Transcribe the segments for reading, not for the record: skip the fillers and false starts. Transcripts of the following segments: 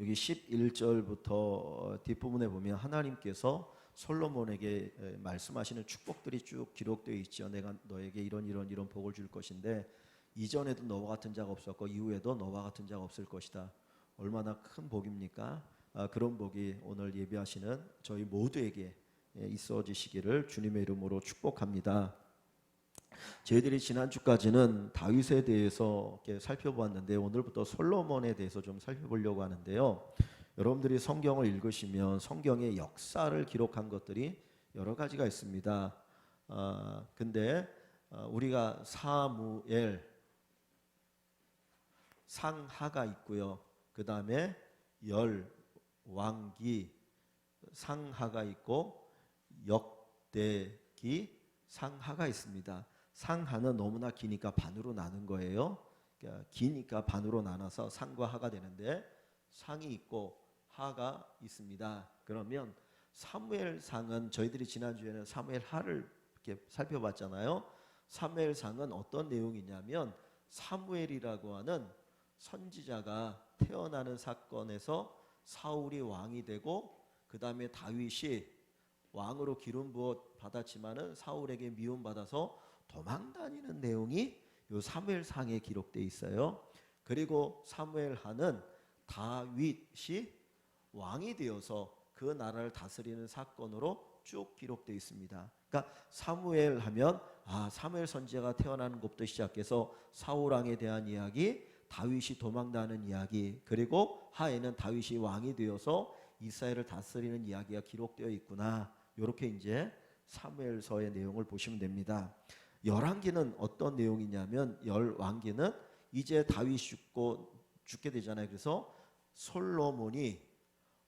여기 11절부터 뒷부분에 보면 하나님께서 솔로몬에게 말씀하시는 축복들이 쭉 기록되어 있죠. 내가 너에게 이런 복을 줄 것인데 이전에도 너와 같은 자가 없었고 이후에도 너와 같은 자가 없을 것이다. 얼마나 큰 복입니까? 그런 복이 오늘 예배하시는 저희 모두에게 있어지시기를 주님의 이름으로 축복합니다. 저희들이 지난주까지는 다윗에 대해서 이렇게 살펴보았는데 오늘부터 솔로몬에 대해서 좀 살펴보려고 하는데요. 여러분들이 성경을 읽으시면 성경의 역사를 기록한 것들이 여러 가지가 있습니다. 근데 우리가 사무엘, 상하가 있고요. 그 다음에 열왕기, 상하가 있고 역대기, 상하가 있습니다. 상하는 너무나 기니까 반으로 나눈 거예요. 그러니까 기니까 반으로 나눠서 상과 하가 되는데 상이 있고 하가 있습니다. 그러면 사무엘상은 저희들이 지난주에는 사무엘하를 이렇게 살펴봤잖아요. 사무엘상은 어떤 내용이냐면 사무엘이라고 하는 선지자가 태어나는 사건에서 사울이 왕이 되고 그 다음에 다윗이 왕으로 기름 부어 받았지만은 사울에게 미움 받아서 도망 다니는 내용이 요 사무엘상에 기록되어 있어요. 그리고 사무엘하는 다윗이 왕이 되어서 그 나라를 다스리는 사건으로 쭉 기록되어 있습니다. 그러니까 사무엘 하면 사무엘 선지자가 태어나는 것부터 시작해서 사울 왕에 대한 이야기, 다윗이 도망다는 이야기, 그리고 하에는 다윗이 왕이 되어서 이스라엘을 다스리는 이야기가 기록되어 있구나. 이렇게 이제 사무엘서의 내용을 보시면 됩니다. 열왕기는 어떤 내용이냐면 열왕기는 이제 다윗이 죽게 되잖아요. 그래서 솔로몬이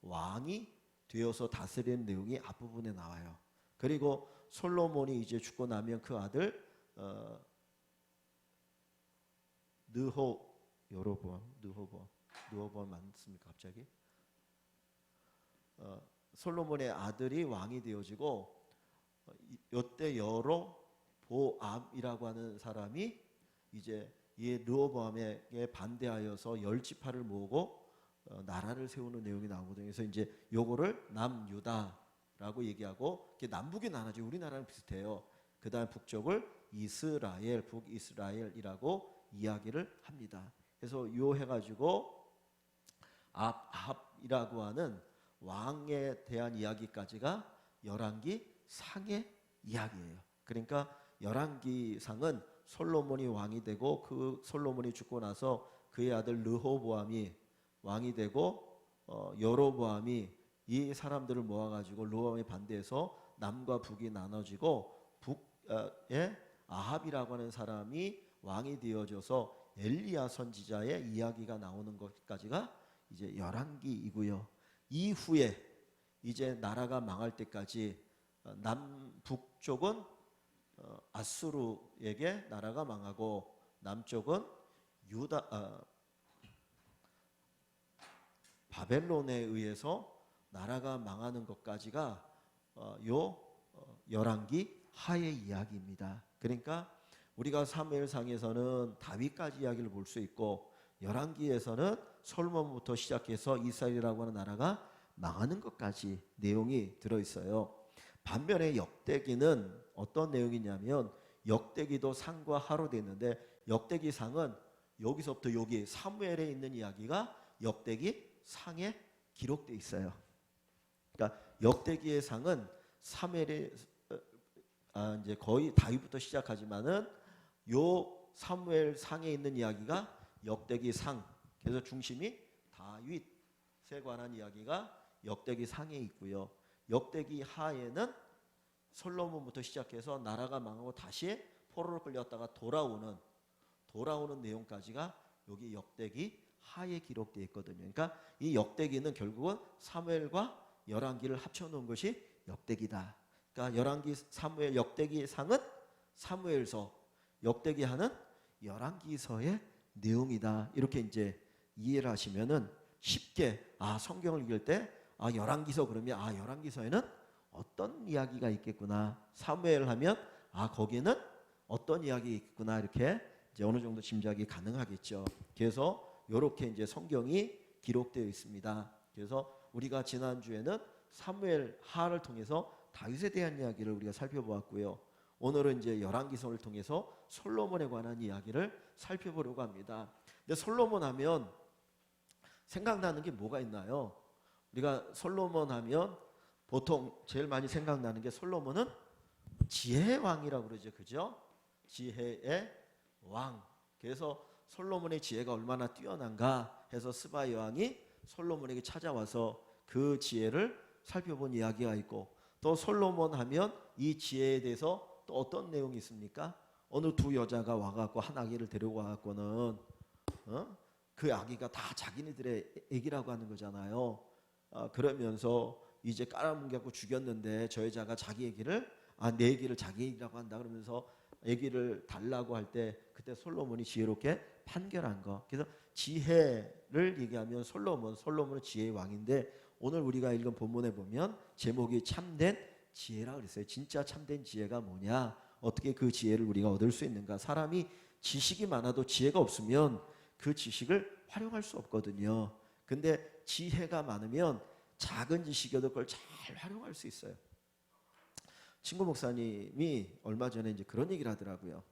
왕이 되어서 다스리는 내용이 앞부분에 나와요. 그리고 솔로몬이 이제 죽고 나면 그 아들 느호보암 맞습니까? 갑자기 솔로몬의 아들이 왕이 되어지고 이때 여로보암이라고 하는 사람이 이제 이 르호보암에게 반대하여서 열지파를 모으고 나라를 세우는 내용이 나오거든요. 그래서 이제 요거를 남유다라고 얘기하고 남북이 나눠지고 우리나라랑 비슷해요. 그 다음 북쪽을 이스라엘, 북이스라엘이라고 이야기를 합니다. 그래서 요 해가지고 아합이라고 하는 왕에 대한 이야기까지가 열왕기 상의 이야기예요. 그러니까 열왕기 상은 솔로몬이 왕이 되고 그 솔로몬이 죽고 나서 그의 아들 르호보암이 왕이 되고 여로보암이 이 사람들을 모아가지고 르호보암에 반대해서 남과 북이 나눠지고 북에 아합이라고 하는 사람이 왕이 되어져서 엘리야 선지자의 이야기가 나오는 것까지가 이제 열왕기이고요. 이후에 이제 나라가 망할 때까지 남북쪽은 아수르에게 나라가 망하고 남쪽은 바벨론에 의해서 나라가 망하는 것까지가 열왕기 하의 이야기입니다. 그러니까 우리가 사무엘상에서는 다윗까지 이야기를 볼 수 있고 열왕기에서는 솔로몬부터 시작해서 이스라엘이라고 하는 나라가 망하는 것까지 내용이 들어있어요. 반면에 역대기는 어떤 내용이냐면 역대기도 상과 하로 되어 있는데 역대기 상은 여기서부터 여기 사무엘에 있는 이야기가 역대기 상에 기록되어 있어요. 그러니까 역대기의 상은 사무엘의 이제 거의 다윗부터 시작하지만은 요 사무엘 상에 있는 이야기가 역대기 상. 그래서 중심이 다윗에 관한 이야기가 역대기 상에 있고요. 역대기 하에는 솔로몬부터 시작해서 나라가 망하고 다시 포로로 끌렸다가 돌아오는 내용까지가 여기 역대기 하에 기록되어 있거든요. 그러니까 이 역대기는 결국은 사무엘과 열왕기를 합쳐놓은 것이 역대기다. 그러니까 열왕기, 사무엘, 역대기 상은 사무엘서, 역대기 하는 열왕기서의 내용이다. 이렇게 이제 이해를 하시면은 쉽게 성경을 읽을 때 열왕기서 그러면 열왕기서에는 어떤 이야기가 있겠구나. 사무엘 하면 거기에는 어떤 이야기 있구나. 이렇게 이제 어느 정도 짐작이 가능하겠죠. 그래서 이렇게 이제 성경이 기록되어 있습니다. 그래서 우리가 지난주에는 사무엘 하를 통해서 다윗에 대한 이야기를 우리가 살펴보았고요. 오늘은 이제 열왕기서를 통해서 솔로몬에 관한 이야기를 살펴보려고 합니다. 근데 솔로몬 하면 생각나는 게 뭐가 있나요? 우리가 솔로몬 하면 보통 제일 많이 생각나는 게 솔로몬은 지혜의 왕이라고 그러죠. 그죠? 지혜의 왕. 그래서 솔로몬의 지혜가 얼마나 뛰어난가 해서 스바 여왕이 솔로몬에게 찾아와서 그 지혜를 살펴본 이야기가 있고, 또 솔로몬 하면 이 지혜에 대해서 또 어떤 내용이 있습니까? 어느 두 여자가 와갖고 한 아기를 데리고 와갖고는 그 아기가 다 자기네들의 아기라고 하는 거잖아요. 그러면서 이제 깔아뭉개고 죽였는데 저 여자가 자기 아기를 내 아기를 자기 아기라고 한다 그러면서 아기를 달라고 할 때 그때 솔로몬이 지혜롭게 판결한 거. 그래서 지혜를 얘기하면 솔로몬은 지혜의 왕인데, 오늘 우리가 읽은 본문에 보면 제목이 참된 지혜라 그랬어요. 진짜 참된 지혜가 뭐냐? 어떻게 그 지혜를 우리가 얻을 수 있는가? 사람이 지식이 많아도 지혜가 없으면 그 지식을 활용할 수 없거든요. 근데 지혜가 많으면 작은 지식이어도 그걸 잘 활용할 수 있어요. 친구 목사님이 얼마 전에 이제 그런 얘기를 하더라고요.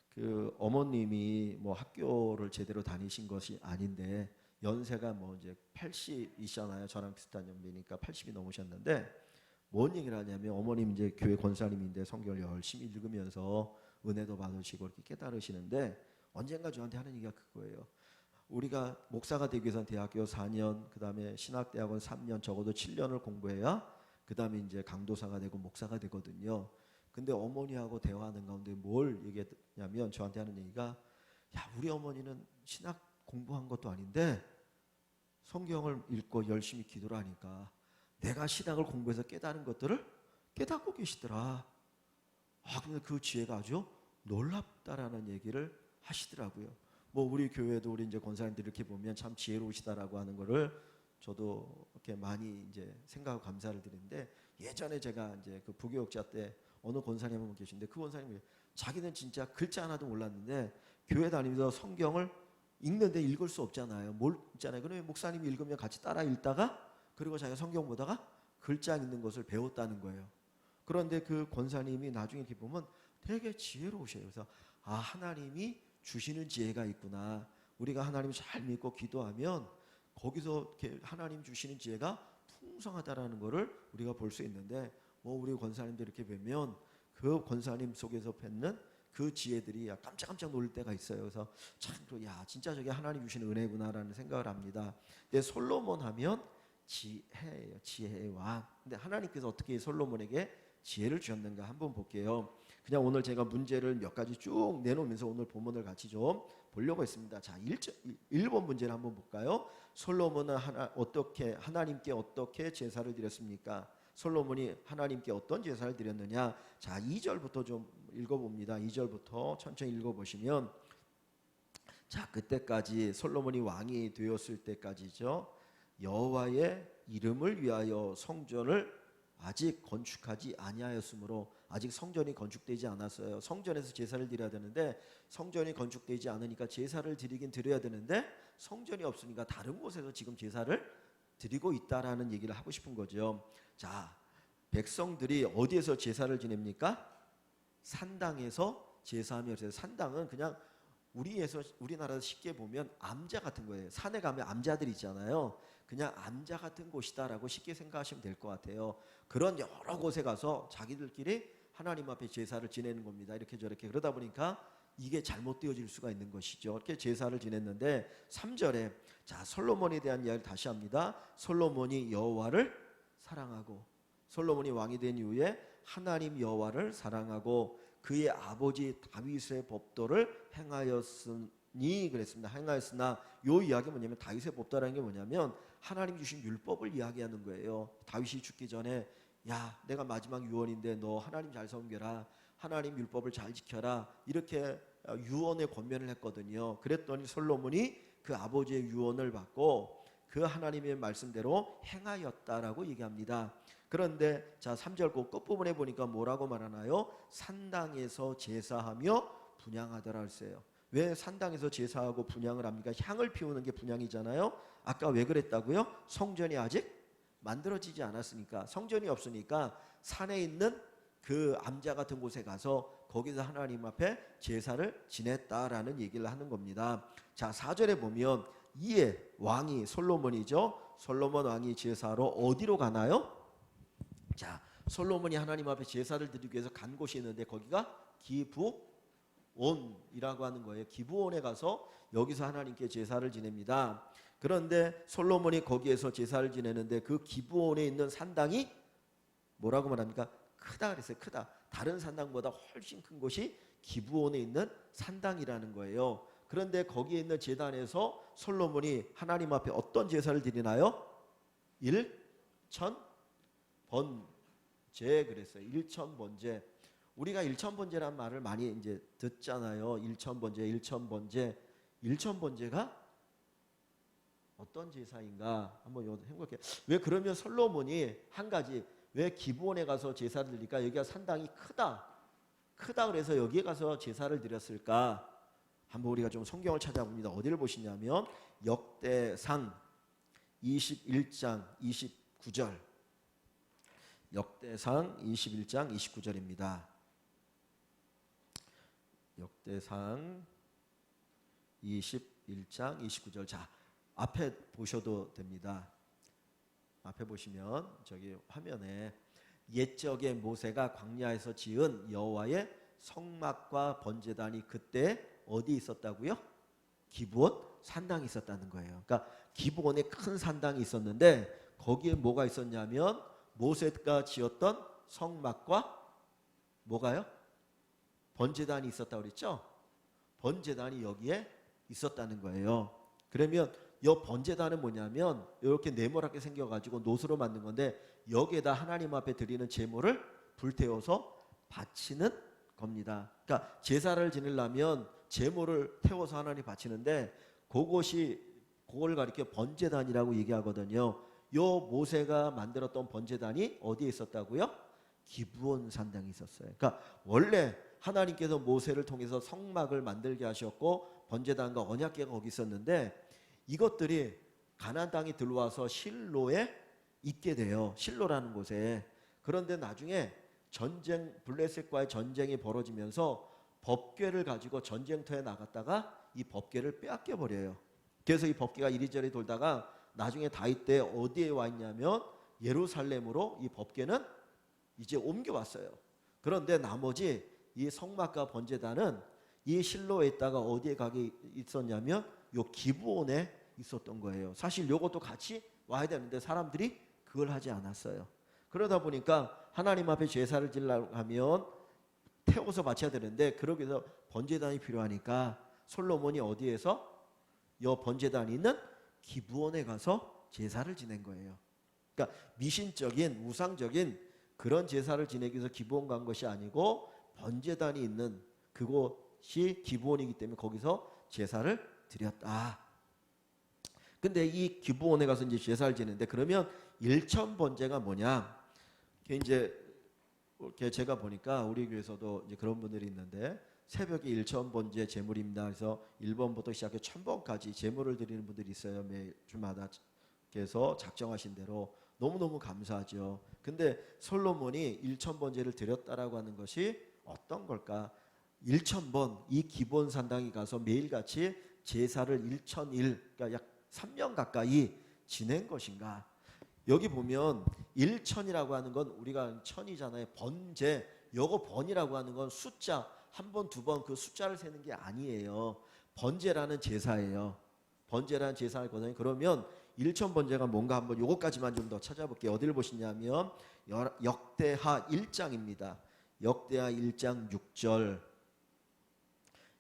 그 어머님이 뭐 학교를 제대로 다니신 것이 아닌데 연세가 뭐 이제 80이잖아요. 저랑 비슷한 연배니까 80이 넘으셨는데 뭔 얘기를 하냐면, 어머님 이제 교회 권사님인데 성경을 열심히 읽으면서 은혜도 받으시고 이렇게 깨달으시는데 언젠가 저한테 하는 얘기가 그거예요. 우리가 목사가 되기 위해서는 대학교 4년, 그다음에 신학대학원 3년, 적어도 7년을 공부해야 그다음에 이제 강도사가 되고 목사가 되거든요. 근데 어머니하고 대화하는 가운데 뭘 얘기했냐면 저한테 하는 얘기가, 야, 우리 어머니는 신학 공부한 것도 아닌데 성경을 읽고 열심히 기도를 하니까 내가 신학을 공부해서 깨달은 것들을 깨닫고 계시더라. 근데 그 지혜가 아주 놀랍다라는 얘기를 하시더라고요. 뭐 우리 교회도 우리 이제 권사님들 이렇게 보면 참 지혜로우시다라고 하는 거를 저도 이렇게 많이 이제 생각하고 감사를 드리는데, 예전에 제가 이제 그 부교육자 때 어느 권사님 한 분 계신데 그 권사님이 자기는 진짜 글자 하나도 몰랐는데 교회 다니면서 성경을 읽는데 읽을 수 없잖아요. 뭘 읽잖아요. 그러면 목사님이 읽으면 같이 따라 읽다가 그리고 자기가 성경 보다가 글자 읽는 것을 배웠다는 거예요. 그런데 그 권사님이 나중에 이렇게 보면 되게 지혜로우셔요. 그래서 하나님이 주시는 지혜가 있구나. 우리가 하나님 잘 믿고 기도하면 거기서 이렇게 하나님 주시는 지혜가 풍성하다라는 것을 우리가 볼 수 있는데, 뭐 우리 권사님들 이렇게 보면 그 권사님 속에서 뱉는 그 지혜들이 깜짝깜짝 놀랄 때가 있어요. 그래서 참, 진짜 저게 하나님 주시는 은혜구나라는 생각을 합니다. 근데 솔로몬 하면 지혜예요. 지혜의 왕. 근데 하나님께서 어떻게 솔로몬에게 지혜를 주셨는가 한번 볼게요. 그냥 오늘 제가 문제를 몇 가지 쭉 내놓으면서 오늘 본문을 같이 좀 보려고 했습니다. 자, 1번 문제를 한번 볼까요? 솔로몬은 하나님께 어떻게 제사를 드렸습니까? 솔로몬이 하나님께 어떤 제사를 드렸느냐? 자, 2절부터 좀 읽어봅니다. 2절부터 천천히 읽어보시면, 자, 그때까지 솔로몬이 왕이 되었을 때까지죠. 여호와의 이름을 위하여 성전을 아직 건축하지 아니하였으므로, 아직 성전이 건축되지 않았어요. 성전에서 제사를 드려야 되는데 성전이 건축되지 않으니까 제사를 드리긴 드려야 되는데 성전이 없으니까 다른 곳에서 지금 제사를 드리고 있다라는 얘기를 하고 싶은 거죠. 자, 백성들이 어디에서 제사를 지냅니까? 산당에서 제사하며, 산당은 그냥 우리나라에서 쉽게 보면 암자 같은 거예요. 산에 가면 암자들 있잖아요. 그냥 암자 같은 곳이다라고 쉽게 생각하시면 될 것 같아요. 그런 여러 곳에 가서 자기들끼리 하나님 앞에 제사를 지내는 겁니다. 이렇게 저렇게. 그러다 보니까 이게 잘못되어질 수가 있는 것이죠. 이렇게 제사를 지냈는데 3절에 자, 솔로몬에 대한 이야기를 다시 합니다. 솔로몬이 여호와를 사랑하고, 솔로몬이 왕이 된 이후에 하나님 여호와를 사랑하고 그의 아버지 다윗의 법도를 행하였으니 그랬습니다. 행하였으나 요 이야기 뭐냐면, 다윗의 법도라는 게 뭐냐면 하나님 주신 율법을 이야기하는 거예요. 다윗이 죽기 전에, 야, 내가 마지막 유언인데 너 하나님 잘 섬겨라, 하나님 율법을 잘 지켜라, 이렇게 유언의 권면을 했거든요. 그랬더니 솔로몬이 그 아버지의 유언을 받고 그 하나님의 말씀대로 행하였다라고 얘기합니다. 그런데 자, 3절 그 끝부분에 보니까 뭐라고 말하나요? 산당에서 제사하며 분향하더라 했어요. 왜 산당에서 제사하고 분향을 합니까? 향을 피우는 게 분향이잖아요. 아까 왜 그랬다고요? 성전이 아직 만들어지지 않았으니까, 성전이 없으니까 산에 있는 그 암자 같은 곳에 가서 거기서 하나님 앞에 제사를 지냈다라는 얘기를 하는 겁니다. 자, 4절에 보면 이에 왕이 솔로몬이죠. 솔로몬 왕이 제사로 어디로 가나요? 자, 솔로몬이 하나님 앞에 제사를 드리기 위해서 간 곳이 있는데 거기가 기브온이라고 하는 거예요. 기브온에 가서 여기서 하나님께 제사를 지냅니다. 그런데 솔로몬이 거기에서 제사를 지내는데 그 기브온에 있는 산당이 뭐라고 말합니까? 크다 그랬어요. 크다. 다른 산당보다 훨씬 큰 곳이 기브온에 있는 산당이라는 거예요. 그런데 거기에 있는 제단에서 솔로몬이 하나님 앞에 어떤 제사를 드리나요? 1,000번제 그랬어요. 1,000번제. 우리가 1,000번제란 말을 많이 이제 듣잖아요. 1,000번제, 1,000번제. 1,000번제가 어떤 제사인가 한번 해볼게요. 왜 그러면 솔로몬이 한 가지 왜 기브온에 가서 제사를 드릴까? 여기가 산당이 크다 그래서 여기에 가서 제사를 드렸을까? 한번 우리가 좀 성경을 찾아봅니다. 어디를 보시냐면 역대상 21장 29절. 역대상 21장 29절입니다. 역대상 21장 29절. 자, 앞에 보셔도 됩니다. 앞에 보시면 저기 화면에 옛적에 모세가 광야에서 지은 여호와의 성막과 번제단이 그때 어디 있었다고요? 기브온 산당이 있었다는 거예요. 그러니까 기브온에 큰 산당이 있었는데 거기에 뭐가 있었냐면 모세가 지었던 성막과 뭐가요? 번제단이 있었다고 그랬죠? 번제단이 여기에 있었다는 거예요. 그러면 이 번제단은 뭐냐면 이렇게 네모나게 생겨가지고 노수로 만든 건데 여기에다 하나님 앞에 드리는 제물을 불태워서 바치는 겁니다. 그러니까 제사를 지내려면 제물을 태워서 하나님 바치는데 그걸 가리켜 번제단이라고 얘기하거든요. 요 모세가 만들었던 번제단이 어디에 있었다고요? 기브온 산당에 있었어요. 그러니까 원래 하나님께서 모세를 통해서 성막을 만들게 하셨고 번제단과 언약궤가 거기 있었는데 이것들이 가나안 땅에 들어와서 실로에 있게 돼요. 실로라는 곳에. 그런데 나중에 블레셋과의 전쟁이 벌어지면서 법궤를 가지고 전쟁터에 나갔다가 이 법궤를 빼앗겨 버려요. 그래서 이 법궤가 이리저리 돌다가 나중에 다윗 때 어디에 와 있냐면 예루살렘으로 이 법궤는 이제 옮겨왔어요. 그런데 나머지 이 성막과 번제단은 이 실로에 있다가 어디에 가게 있었냐면 요 기브온에 있었던 거예요. 사실 요것도 같이 와야 되는데 사람들이 그걸 하지 않았어요. 그러다 보니까 하나님 앞에 제사를 지려고 하면 태워서 바쳐야 되는데 그러기 위해서 번제단이 필요하니까 솔로몬이 어디에서 요 번제단이 있는 기브온에 가서 제사를 지낸 거예요. 그러니까 미신적인 우상적인 그런 제사를 지내기 위해서 기브온 간 것이 아니고 번제단이 있는 그곳이 기브온이기 때문에 거기서 제사를 드렸다. 근데 이 기브온에 가서 이제 제사를 지내는데 그러면 1,000번제가 뭐냐? 이제 제가 보니까 우리 교회에서도 이제 그런 분들이 있는데 새벽에 1,000번제 제물입니다. 그래서 1번부터 시작해 1,000번까지 제물을 드리는 분들이 있어요. 매주마다. 그래서 작정하신 대로 너무너무 감사하죠. 근데 솔로몬이 1,000번제를 드렸다라고 하는 것이 어떤 걸까? 1,000번 이 기브온 산당에 가서 매일같이 제사를 1,000일 그러니까 약 3년 가까이 지낸 것인가? 여기 보면 1,000이라고 하는 건 우리가 천이잖아요. 번제, 요거 번이라고 하는 건 숫자 한 번, 두 번 그 숫자를 세는 게 아니에요. 번제라는 제사예요. 번제라는 제사거든요. 그러면 1,000번제가 뭔가 한번 요거까지만 좀 더 찾아볼게요. 어디를 보시냐면 역대하 1장입니다. 역대하 1장 6절.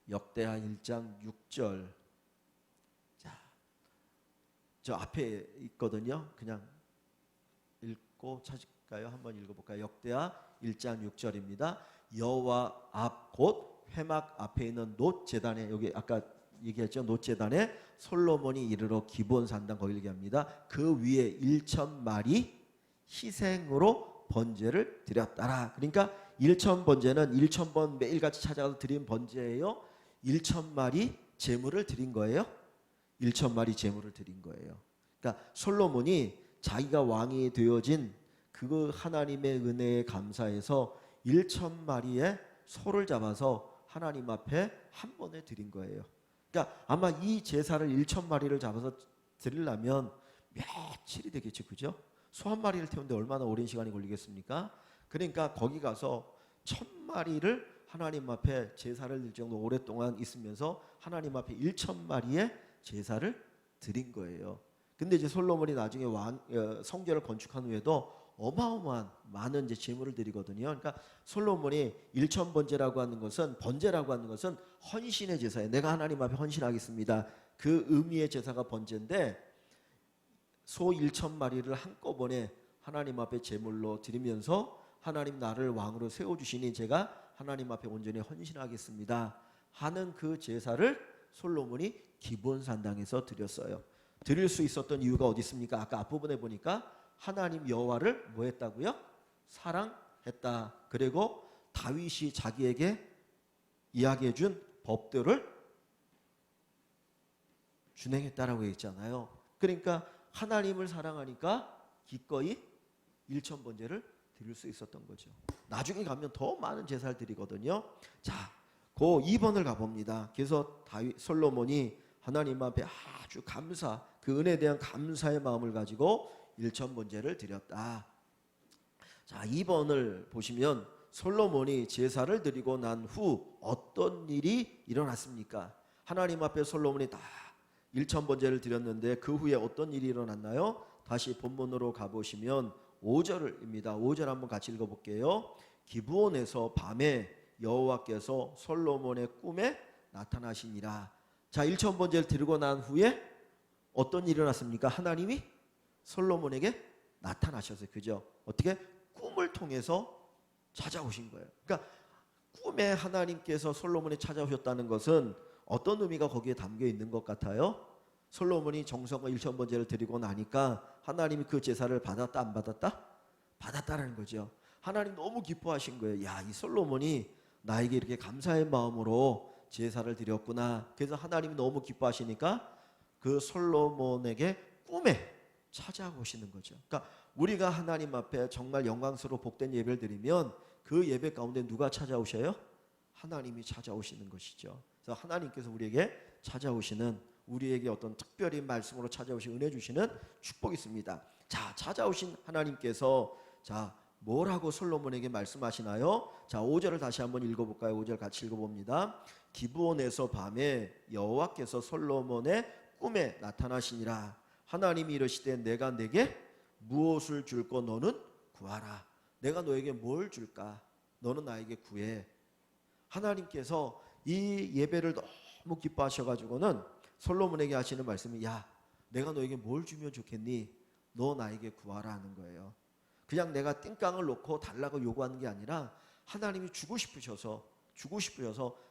역대하 1장 6절. 자, 저 앞에 있거든요. 그냥 읽고 찾을까요? 한번 읽어볼까요? 역대하 1장 6절입니다. 여호와 앞 곧 회막 앞에 있는 놋 제단에 여기 아까 얘기했죠. 놋 제단에 솔로몬이 이르러 기브온 산당 거기 얘기합니다. 그 위에 1,000마리 희생으로 번제를 드렸다라. 그러니까 1,000번제는 1,000번 매일같이 찾아가서 드린 번제예요. 1,000마리 제물을 드린 거예요. 1,000마리 제물을 드린 거예요. 그러니까 솔로몬이 자기가 왕이 되어진 그 하나님의 은혜에 감사해서 1,000마리의 소를 잡아서 하나님 앞에 한 번에 드린 거예요. 그러니까 아마 이 제사를 1,000마리를 잡아서 드리려면 며칠이 되겠죠, 그죠? 소 한 마리를 태우는데 얼마나 오랜 시간이 걸리겠습니까? 그러니까 거기 가서 1,000마리를 하나님 앞에 제사를 드릴 정도 오랫동안 있으면서 하나님 앞에 1,000마리의 제사를 드린 거예요. 근데 이제 솔로몬이 나중에 성전을 건축한 후에도 어마어마한 많은 이제 제물을 드리거든요. 그러니까 솔로몬이 1,000번제라고 하는 것은, 번제라고 하는 것은 헌신의 제사예요. 내가 하나님 앞에 헌신하겠습니다. 그 의미의 제사가 번제인데, 소 1,000마리를 한꺼번에 하나님 앞에 제물로 드리면서 하나님 나를 왕으로 세워주시니 제가 하나님 앞에 온전히 헌신하겠습니다 하는 그 제사를 솔로몬이 기본산당에서 드렸어요. 드릴 수 있었던 이유가 어디 있습니까? 아까 앞부분에 보니까 하나님 여호와를 뭐 했다고요? 사랑했다. 그리고 다윗이 자기에게 이야기해 준 법들을 준행했다라고 했잖아요. 그러니까 하나님을 사랑하니까 기꺼이 1,000번제를 드릴 수 있었던 거죠. 나중에 가면 더 많은 제사를 드리거든요. 자, 그 2번을 가봅니다. 그래서 솔로몬이 하나님 앞에 아주 감사, 그 은혜에 대한 감사의 마음을 가지고 1,000번제를 드렸다. 자, 2번을 보시면 솔로몬이 제사를 드리고 난 후 어떤 일이 일어났습니까? 하나님 앞에 솔로몬이 다 1,000번제를 드렸는데 그 후에 어떤 일이 일어났나요? 다시 본문으로 가보시면 5절입니다. 5절 한번 같이 읽어볼게요. 기브온에서 밤에 여호와께서 솔로몬의 꿈에 나타나시니라. 자, 1,000번제를 드리고 난 후에 어떤 일이 일어났습니까? 하나님이 솔로몬에게 나타나셨어요. 그죠? 어떻게? 꿈을 통해서 찾아오신 거예요. 그러니까 꿈에 하나님께서 솔로몬에 찾아오셨다는 것은 어떤 의미가 거기에 담겨 있는 것 같아요? 솔로몬이 정성과 1,000번제를 드리고 나니까 하나님이 그 제사를 받았다 안 받았다? 받았다라는 거죠. 하나님 너무 기뻐하신 거예요. 야, 이 솔로몬이 나에게 이렇게 감사의 마음으로 제사를 드렸구나. 그래서 하나님이 너무 기뻐하시니까 그 솔로몬에게 꿈에 찾아오시는 거죠. 그러니까 우리가 하나님 앞에 정말 영광스러워 복된 예배를 드리면 그 예배 가운데 누가 찾아오셔요? 하나님이 찾아오시는 것이죠. 그래서 하나님께서 우리에게 찾아오시는, 우리에게 어떤 특별히 말씀으로 찾아오신 은혜 주시는 축복이 있습니다. 자, 찾아오신 하나님께서 자, 뭐라고 솔로몬에게 말씀하시나요? 자, 5절을 다시 한번 읽어볼까요? 5절 같이 읽어봅니다. 기브온에서 밤에 여호와께서 솔로몬의 꿈에 나타나시니라. 하나님이 이르시되 내가 내게 무엇을 줄까 너는 구하라. 내가 너에게 뭘 줄까? 너는 나에게 구해. 하나님께서 이 예배를 너무 기뻐하셔가지고는 솔로몬에게 하시는 말씀이, 야, 내가 너에게 뭘 주면 좋겠니? 너 나에게 구하라 하는 거예요. 그냥 내가 띵깡을 놓고 달라고 요구하는 게 아니라 하나님이 주고 싶으셔서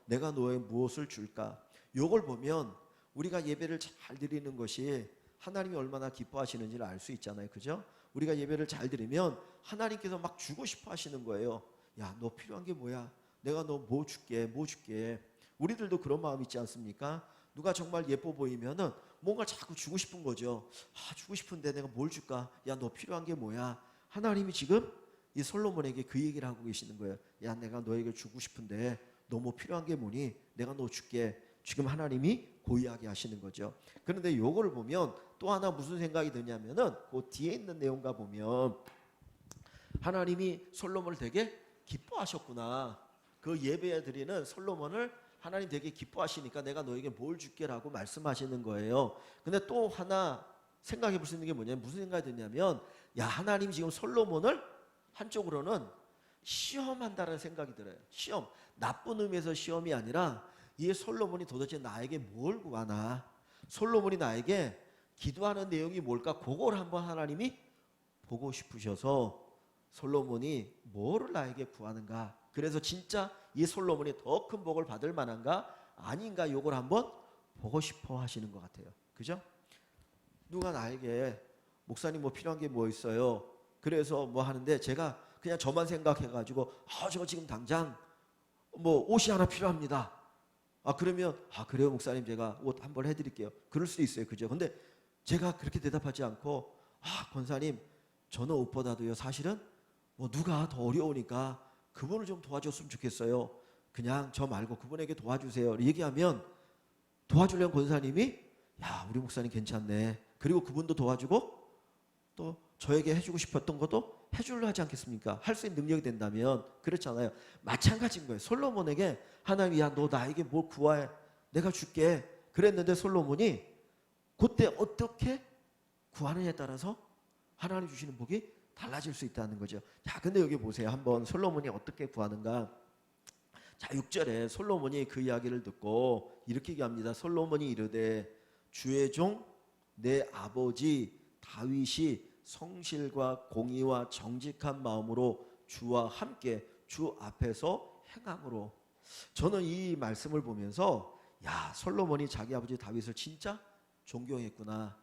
내가 너에게 무엇을 줄까? 요걸 보면 우리가 예배를 잘 드리는 것이 하나님이 얼마나 기뻐하시는지를 알 수 있잖아요. 그죠? 우리가 예배를 잘 드리면 하나님께서 막 주고 싶어 하시는 거예요. 야, 너 필요한 게 뭐야? 내가 너 뭐 줄게. 우리들도 그런 마음 있지 않습니까? 누가 정말 예뻐 보이면은 뭔가 자꾸 주고 싶은 거죠. 아, 주고 싶은데 내가 뭘 줄까? 야, 너 필요한 게 뭐야? 하나님이 지금 이 솔로몬에게 그 얘기를 하고 계시는 거예요. 야, 내가 너에게 주고 싶은데 너 뭐 필요한 게 뭐니? 내가 너 줄게. 지금 하나님이 고이하게 하시는 거죠. 그런데 요거를 보면 또 하나 무슨 생각이 드냐면은 그 뒤에 있는 내용과 보면 하나님이 솔로몬을 되게 기뻐하셨구나. 그 예배에 드리는 솔로몬을 하나님 되게 기뻐하시니까 내가 너에게 뭘 줄게라고 말씀하시는 거예요. 근데 또 하나 생각해 볼 수 있는 게 뭐냐면, 무슨 생각이 드냐면, 야, 하나님 지금 솔로몬을 한쪽으로는 시험한다는 생각이 들어요. 시험, 나쁜 의미에서 시험이 아니라 이 솔로몬이 도대체 나에게 뭘 구하나, 솔로몬이 나에게 기도하는 내용이 뭘까, 그걸 한번 하나님이 보고 싶으셔서 솔로몬이 뭐를 나에게 구하는가, 그래서 진짜 이 솔로몬이 더 큰 복을 받을 만한가 아닌가, 요걸 한번 보고 싶어 하시는 것 같아요. 그죠? 누가 나에게 목사님 뭐 필요한 게 뭐 있어요? 그래서 뭐 하는데 제가 그냥 저만 생각해가지고 저 지금 당장 뭐 옷이 하나 필요합니다. 그러면 그래요 목사님 제가 옷 한벌 해드릴게요. 그럴 수도 있어요. 그죠? 근데 제가 그렇게 대답하지 않고 권사님 저는 옷보다도요 사실은 뭐 누가 더 어려우니까 그분을 좀 도와줬으면 좋겠어요. 그냥 저 말고 그분에게 도와주세요. 얘기하면 도와주려는 권사님이 야 우리 목사님 괜찮네. 그리고 그분도 도와주고 또 저에게 해주고 싶었던 것도 해주려 하지 않겠습니까? 할 수 있는 능력이 된다면. 그렇잖아요. 마찬가지인 거예요. 솔로몬에게 하나님이 야 너 나에게 뭘 구하해 내가 줄게 그랬는데 솔로몬이 그때 어떻게 구하느냐에 따라서 하나님 주시는 복이 달라질 수 있다는 거죠. 자, 근데 여기 보세요. 한번 솔로몬이 어떻게 구하는가. 자, 6절에 솔로몬이 그 이야기를 듣고 이렇게 얘기합니다. 솔로몬이 이르되 주의 종 내 아버지 다윗이 성실과 공의와 정직한 마음으로 주와 함께 주 앞에서 행함으로. 저는 이 말씀을 보면서 야 솔로몬이 자기 아버지 다윗을 진짜 존경했구나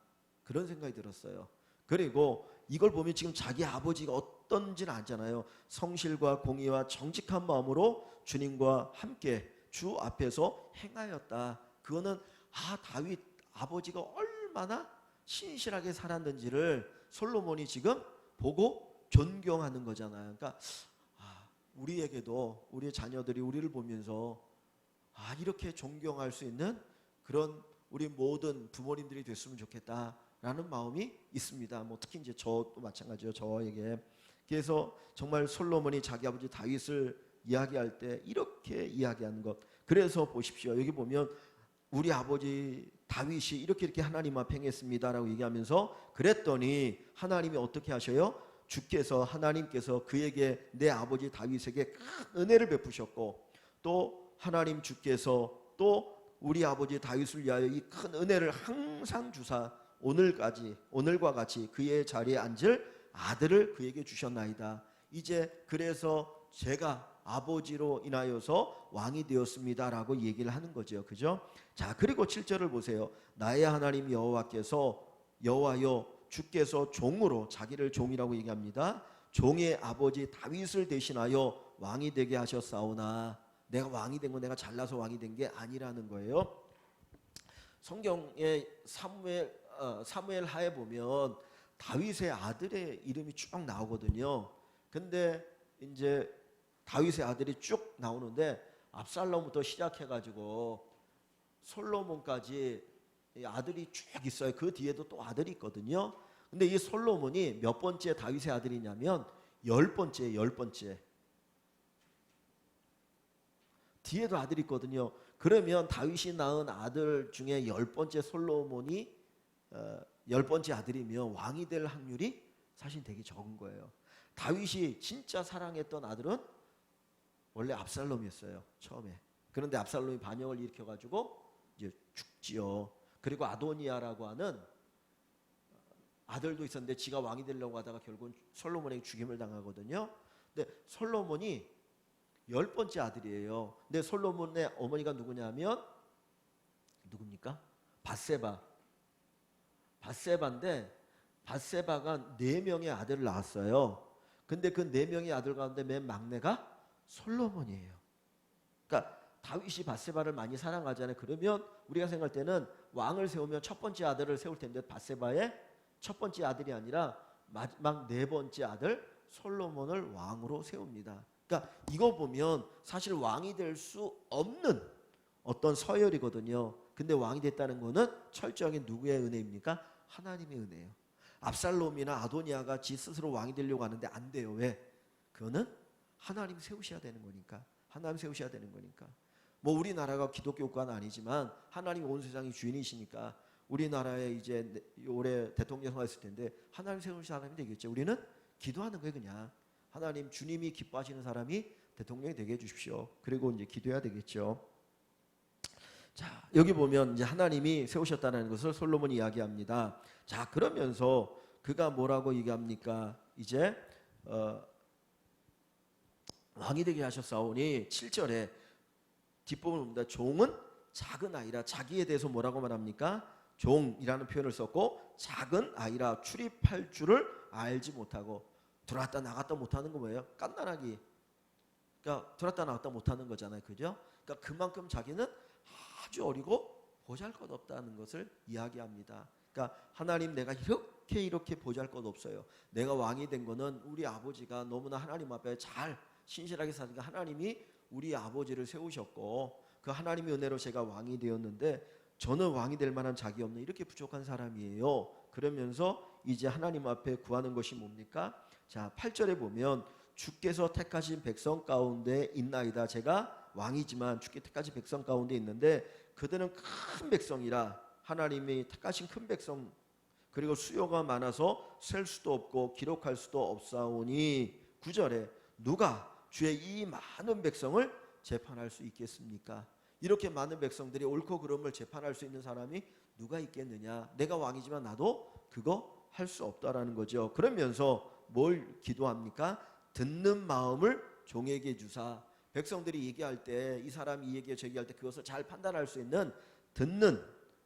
그런 생각이 들었어요. 그리고 이걸 보면 지금 자기 아버지가 어떤지는 알잖아요. 성실과 공의와 정직한 마음으로 주님과 함께 주 앞에서 행하였다. 그거는 다윗 아버지가 얼마나 신실하게 살았는지를 솔로몬이 지금 보고 존경하는 거잖아요. 그러니까 우리에게도 우리의 자녀들이 우리를 보면서 이렇게 존경할 수 있는 그런 우리 모든 부모님들이 됐으면 좋겠다라는 마음이 있습니다. 뭐 특히 이제 저도 마찬가지예요. 저에게. 그래서 정말 솔로몬이 자기 아버지 다윗을 이야기할 때 이렇게 이야기하는 것. 그래서 보십시오. 여기 보면 우리 아버지 다윗이 이렇게 하나님 앞에 행했습니다라고 얘기하면서 그랬더니 하나님이 어떻게 하셔요? 주께서 하나님께서 그에게 내 아버지 다윗에게 큰 은혜를 베푸셨고 또 하나님 주께서 또 우리 아버지 다윗을 위하여 이 큰 은혜를 항상 주사 오늘과 같이 그의 자리에 앉을 아들을 그에게 주셨나이다. 이제 그래서 제가 아버지로 인하여서 왕이 되었습니다라고 얘기를 하는 거죠. 그죠? 자, 그리고 7절을 보세요. 나의 하나님 여호와여 주께서 종으로 자기를 종이라고 얘기합니다. 종의 아버지 다윗을 대신하여 왕이 되게 하셨사오나 내가 왕이 된 건 내가 잘나서 왕이 된 게 아니라는 거예요. 성경에 사무엘 하에 보면 다윗의 아들의 이름이 쭉 나오거든요. 근데 이제 다윗의 아들이 쭉 나오는데 압살롬부터 시작해가지고 솔로몬까지 아들이 쭉 있어요. 그 뒤에도 또 아들이 있거든요. 근데 이 솔로몬이 몇 번째 다윗의 아들이냐면 10번째. 뒤에도 아들이 있거든요. 그러면 다윗이 낳은 아들 중에 10번째 솔로몬이 10번째 아들이면 왕이 될 확률이 사실 되게 적은 거예요. 다윗이 진짜 사랑했던 아들은 원래 압살롬이었어요. 처음에. 그런데 압살롬이 반역을 일으켜가지고 이제 죽지요. 그리고 아도니아라고 하는 아들도 있었는데 지가 왕이 되려고 하다가 결국은 솔로몬에게 죽임을 당하거든요. 근데 솔로몬이 10번째 아들이에요. 근데 솔로몬의 어머니가 누구냐면 누굽니까? 밧세바인데 밧세바가 4명의 아들을 낳았어요. 근데 그 4명의 아들 가운데 맨 막내가 솔로몬이에요. 그러니까 다윗이 밧세바를 많이 사랑하잖아요. 그러면 우리가 생각할 때는 왕을 세우면 첫 번째 아들을 세울 텐데 밧세바의 첫 번째 아들이 아니라 마지막 4번째 아들 솔로몬을 왕으로 세웁니다. 그러니까 이거 보면 사실 왕이 될 수 없는 어떤 서열이거든요. 근데 왕이 됐다는 거는 철저하게 누구의 은혜입니까? 하나님의 은혜예요. 압살롬이나 아도니아가 지 스스로 왕이 되려고 하는데 안 돼요. 왜? 그거는 하나님 세우셔야 되는 거니까. 하나님 세우셔야 되는 거니까. 뭐 우리나라가 기독교 국가는 아니지만 하나님 온 세상의 주인이시니까 우리나라에 이제 올해 대통령 선거했을 텐데 하나님 세우신 사람이 되겠죠. 우리는 기도하는 거예요. 그냥 하나님 주님이 기뻐하시는 사람이 대통령이 되게 해주십시오. 그리고 이제 기도해야 되겠죠. 자, 여기 보면 이제 하나님이 세우셨다는 것을 솔로몬이 이야기합니다. 자, 그러면서 그가 뭐라고 얘기합니까? 이제 왕이 되게 하셨사오니 7절에 뒷부분을 봅니다. 종은 작은 아이라. 자기에 대해서 뭐라고 말합니까? 종이라는 표현을 썼고 작은 아이라 출입할 줄을 알지 못하고. 들어왔다 나갔다 못하는 거 뭐예요? 깐난하기. 그러니까 들어왔다 나갔다 못하는 거잖아요. 그죠? 그러니까 그만큼 자기는 아주 어리고 보잘것없다는 것을 이야기합니다. 그러니까 하나님, 내가 이렇게 보잘것없어요. 내가 왕이 된 거는 우리 아버지가 너무나 하나님 앞에 잘 신실하게 사니까 하나님이 우리 아버지를 세우셨고 그 하나님의 은혜로 제가 왕이 되었는데 저는 왕이 될 만한 자격이 없는 이렇게 부족한 사람이에요. 그러면서 이제 하나님 앞에 구하는 것이 뭡니까? 자, 8절에 보면 주께서 택하신 백성 가운데 있나이다. 제가 왕이지만 주께 택하신 백성 가운데 있는데 그들은 큰 백성이라, 하나님이 택하신 큰 백성, 그리고 수요가 많아서 셀 수도 없고 기록할 수도 없사오니 9절에 누가 주의 이 많은 백성을 재판할 수 있겠습니까? 이렇게 많은 백성들이 옳고 그름을 재판할 수 있는 사람이 누가 있겠느냐? 내가 왕이지만 나도 그거 할 수 없다라는 거죠. 그러면서 뭘 기도합니까? 듣는 마음을 종에게 주사. 백성들이 얘기할 때, 이 사람이 이 얘기해 저 얘기할 때 그것을 잘 판단할 수 있는 듣는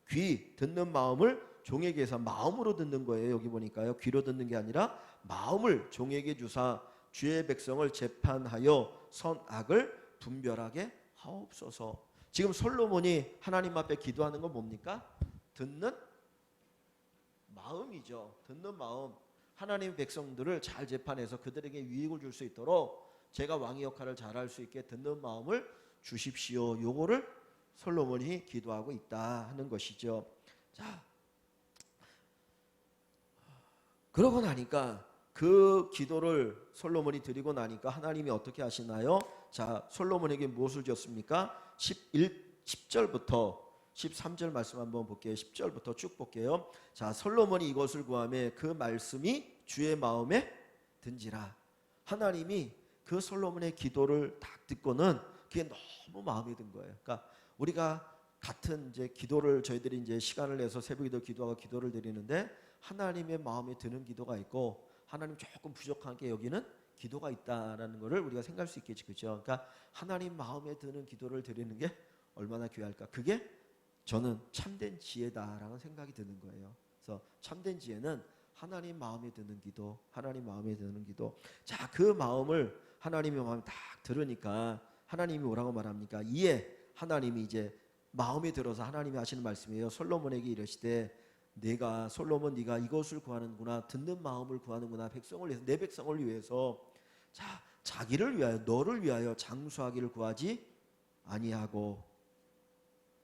귀, 듣는 마음을 종에게 해서, 마음으로 듣는 거예요. 여기 보니까요, 귀로 듣는 게 아니라 마음을 종에게 주사 주의 백성을 재판하여 선악을 분별하게 하옵소서. 지금 솔로몬이 하나님 앞에 기도하는 건 뭡니까? 듣는 마음이죠. 듣는 마음. 하나님 백성들을 잘 재판해서 그들에게 유익을 줄 수 있도록 제가 왕의 역할을 잘할 수 있게 듣는 마음을 주십시오. 요거를 솔로몬이 기도하고 있다 하는 것이죠. 자, 그러고 나니까, 그 기도를 솔로몬이 드리고 나니까 하나님이 어떻게 하시나요? 자, 솔로몬에게 무엇을 줬습니까? 10절부터 13절 말씀 한번 볼게요. 10절부터 쭉 볼게요. 자, 솔로몬이 이것을 구하매 그 말씀이 주의 마음에 든지라. 하나님이 그 솔로몬의 기도를 딱 듣고는 그게 너무 마음에 든 거예요. 그러니까 우리가 같은 이제 기도를, 저희들이 이제 시간을 내서 새벽에도 기도하고 기도를 드리는데 하나님의 마음에 드는 기도가 있고 하나님 조금 부족한 게 여기는 기도가 있다라는 것을 우리가 생각할 수 있겠지, 그렇죠? 그러니까 하나님 마음에 드는 기도를 드리는 게 얼마나 귀할까? 그게 저는 참된 지혜다라는 생각이 드는 거예요. 그래서 참된 지혜는 하나님 마음에 드는 기도, 하나님 마음에 드는 기도. 자, 그 마음을 하나님의 마음에 딱 들으니까 하나님이 뭐라고 말합니까? 이에 하나님이 이제 마음에 들어서 하나님이 하시는 말씀이에요. 솔로몬에게 이르시되 내가, 솔로몬, 네가 이것을 구하는구나, 듣는 마음을 구하는구나, 백성을 위해서, 내 백성을 위해서. 자, 자기를 위하여, 너를 위하여 장수하기를 구하지 아니하고,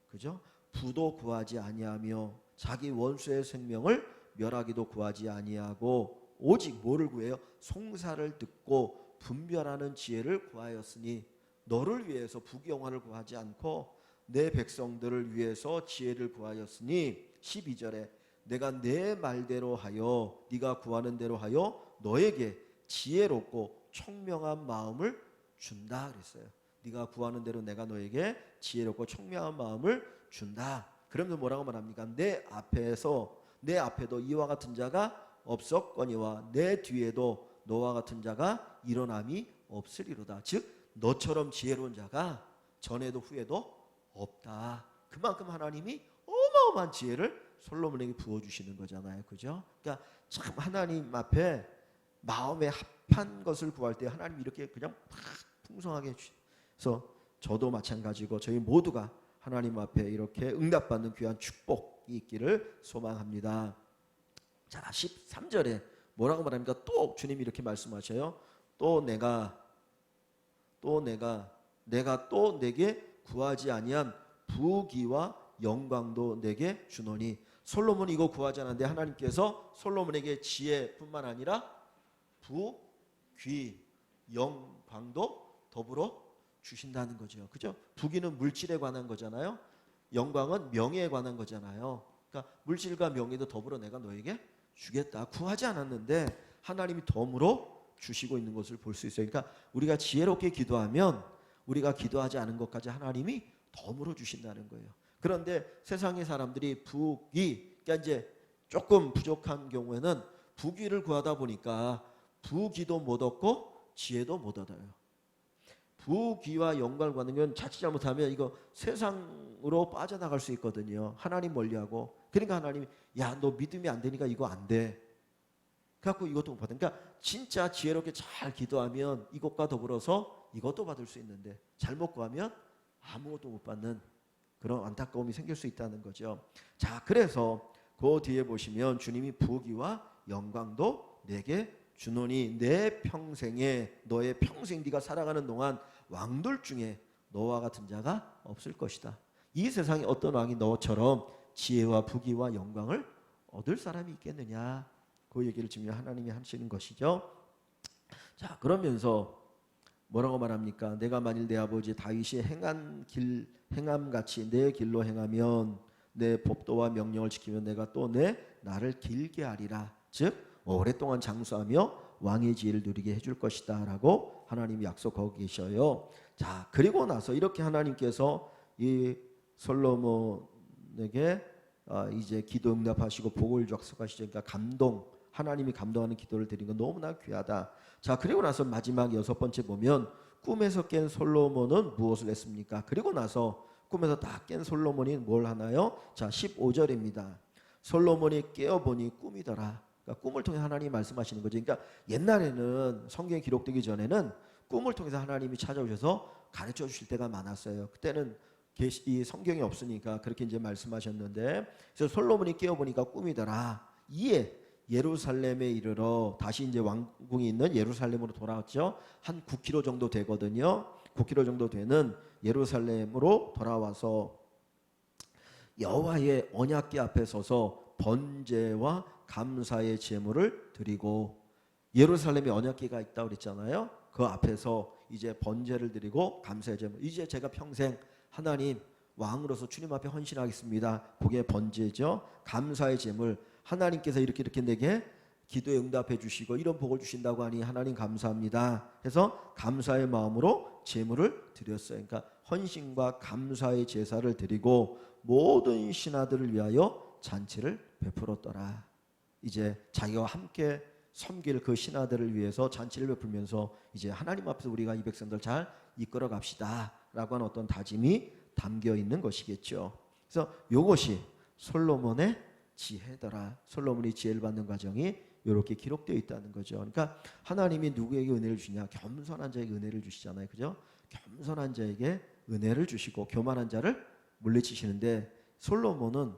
그죠? 부도 구하지 아니하며 자기 원수의 생명을 멸하기도 구하지 아니하고 오직 뭐를 구해요? 송사를 듣고 분별하는 지혜를 구하였으니, 너를 위해서 부귀영화를 구하지 않고 내 백성들을 위해서 지혜를 구하였으니 12절에 내가 내 말대로 하여, 네가 구하는 대로 하여 너에게 지혜롭고 총명한 마음을 준다 그랬어요. 네가 구하는 대로 내가 너에게 지혜롭고 총명한 마음을 준다. 그러면서 뭐라고 말합니까? 내 앞에도 이와 같은 자가 없었거니와 내 뒤에도 너와 같은 자가 일어남이 없으리로다. 즉 너처럼 지혜로운 자가 전에도 후에도 없다. 그만큼 하나님이 어마어마한 지혜를 솔로몬에게 부어주시는 거잖아요, 그죠? 그러니까 참 하나님 앞에 마음에 합한 것을 구할 때 하나님이 이렇게 그냥 팍 풍성하게 주셔서, 저도 마찬가지고 저희 모두가 하나님 앞에 이렇게 응답받는 귀한 축복이 있기를 소망합니다. 자, 13절에 뭐라고 말합니까? 또 주님이 이렇게 말씀하셔요. 내가 또 내게 구하지 아니한 부귀와 영광도 내게 주노니. 솔로몬이 이거 구하지 않았는데 하나님께서 솔로몬에게 지혜뿐만 아니라 부, 귀, 영광도 더불어 주신다는 거죠. 그죠? 부귀는 물질에 관한 거잖아요. 영광은 명예에 관한 거잖아요. 그러니까 물질과 명예도 더불어 내가 너에게 주겠다. 구하지 않았는데 하나님이 덤으로 주시고 있는 것을 볼 수 있어요. 그러니까 우리가 지혜롭게 기도하면 우리가 기도하지 않은 것까지 하나님이 덤으로 주신다는 거예요. 그런데 세상의 사람들이 부귀, 그러니까 이제 조금 부족한 경우에는 부귀를 구하다 보니까 부귀도 못 얻고 지혜도 못 얻어요. 부귀와 영광을 구하는 건 자칫 잘못하면 이거 세상으로 빠져나갈 수 있거든요. 하나님 멀리하고. 그러니까 하나님이, 야, 너 믿음이 안 되니까 이거 안 돼. 그래갖고 이것도 못 받아. 그러니까 진짜 지혜롭게 잘 기도하면 이것과 더불어서 이것도 받을 수 있는데 잘못 구하면 아무것도 못 받는 그런 안타까움이 생길 수 있다는 거죠. 자, 그래서 그 뒤에 보시면 주님이 부귀와 영광도 내게 주노니 내 평생에 너의 평생 네가 살아가는 동안 왕들 중에 너와 같은 자가 없을 것이다. 이 세상에 어떤 왕이 너처럼 지혜와 부귀와 영광을 얻을 사람이 있겠느냐. 그 얘기를 지금 하나님이 하시는 것이죠. 자, 그러면서 뭐라고 말합니까? 내가 만일 내 아버지 다윗이 행한 길 행함같이 내 길로 행하면 내 법도와 명령을 지키면 내가 또 내 나를 길게 하리라. 즉 오랫동안 장수하며 왕의 지혜를 누리게 해줄 것이다 라고 하나님이 약속하고 계셔요. 자, 그리고 나서 이렇게 하나님께서 이 솔로몬에게 이제 기도 응답하시고 복을 약속하시죠. 그러니까 감동, 하나님이 감동하는 기도를 드린 건 너무나 귀하다. 자, 그리고 나서 마지막 6번째 보면 꿈에서 깬 솔로몬은 무엇을 했습니까? 그리고 나서 꿈에서 다 깬 솔로몬이 뭘 하나요? 자, 15절입니다. 솔로몬이 깨어보니 꿈이더라. 그러니까 꿈을 통해 하나님이 말씀하시는 거죠. 그러니까 옛날에는 성경에 기록되기 전에는 꿈을 통해서 하나님이 찾아오셔서 가르쳐 주실 때가 많았어요. 그때는 이 성경이 없으니까 그렇게 이제 말씀하셨는데, 그래서 솔로몬이 깨어보니까 꿈이더라. 이에 예루살렘에 이르러 다시 이제 왕궁이 있는 예루살렘으로 돌아왔죠. 한 9km 정도 되거든요. 9km 정도 되는 예루살렘으로 돌아와서 여호와의 언약궤 앞에 서서 번제와 감사의 제물을 드리고, 예루살렘에 언약궤가 있다고 그랬잖아요. 그 앞에서 이제 번제를 드리고 감사의 제물, 이제 제가 평생 하나님 왕으로서 주님 앞에 헌신하겠습니다. 그게 번제죠. 감사의 제물, 하나님께서 이렇게 내게 기도에 응답해 주시고 이런 복을 주신다고 하니 하나님 감사합니다 해서 감사의 마음으로 제물을 드렸어요. 그러니까 헌신과 감사의 제사를 드리고 모든 신하들을 위하여 잔치를 베풀었더라. 이제 자기와 함께 섬길 그 신하들을 위해서 잔치를 베풀면서 이제 하나님 앞에서 우리가 이 백성들 잘 이끌어 갑시다 라고 하는 어떤 다짐이 담겨 있는 것이겠죠. 그래서 이것이 솔로몬의 지혜더라. 솔로몬이 지혜를 받는 과정이 이렇게 기록되어 있다는 거죠. 그러니까 하나님이 누구에게 은혜를 주냐? 겸손한 자에게 은혜를 주시잖아요. 그죠? 겸손한 자에게 은혜를 주시고 교만한 자를 물리치시는데, 솔로몬은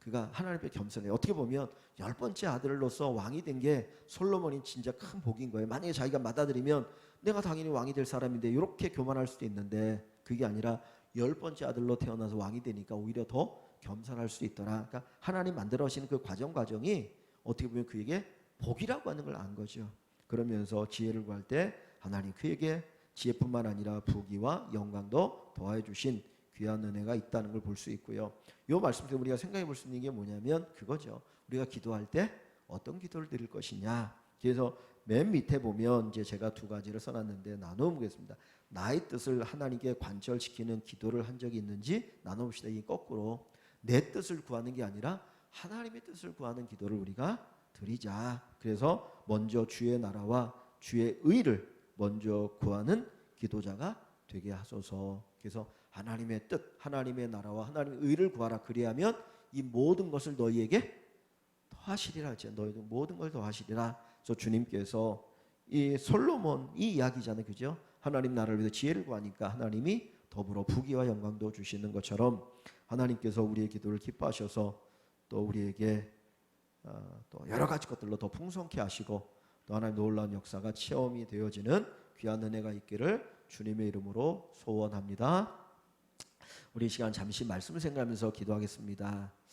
그가 하나님 앞에 겸손해요. 어떻게 보면 10번째 아들로서 왕이 된 게 솔로몬이 진짜 큰 복인 거예요. 만약에 자기가 맏아들이면 내가 당연히 왕이 될 사람인데 이렇게 교만할 수도 있는데, 그게 아니라 10번째 아들로 태어나서 왕이 되니까 오히려 더 겸손할 수 있더라. 그러니까 하나님 만들어 오시는 그 과정이 어떻게 보면 그에게 복이라고 하는 걸 안 거죠. 그러면서 지혜를 구할 때 하나님 그에게 지혜뿐만 아니라 부귀와 영광도 더해 주신 귀한 은혜가 있다는 걸 볼 수 있고요. 이 말씀 때문에 우리가 생각해 볼 수 있는 게 뭐냐면 그거죠. 우리가 기도할 때 어떤 기도를 드릴 것이냐. 그래서 맨 밑에 보면 이제 제가 두 가지를 써놨는데 나눠 보겠습니다. 나의 뜻을 하나님께 관철시키는 기도를 한 적이 있는지 나눠봅시다. 이게 거꾸로 내 뜻을 구하는 게 아니라 하나님의 뜻을 구하는 기도를 우리가 드리자. 그래서 먼저 주의 나라와 주의 의를 먼저 구하는 기도자가 되게 하소서. 그래서 하나님의 뜻, 하나님의 나라와 하나님의 의를 구하라. 그리하면 이 모든 것을 너희에게 더하시리라. 너희도 모든 걸 더하시리라. 그래서 주님께서 이 솔로몬 이 이야기잖아요. 그죠? 하나님 나라를 위해서 지혜를 구하니까 하나님이 더불어 부귀와 영광도 주시는 것처럼 하나님께서 우리의 기도를 기뻐하셔서 또 우리에게 또 여러 가지 것들로 더 풍성케 하시고 또 하나님의 놀라운 역사가 체험이 되어지는 귀한 은혜가 있기를 주님의 이름으로 소원합니다. 우리 시간 잠시 말씀을 생각하면서 기도하겠습니다.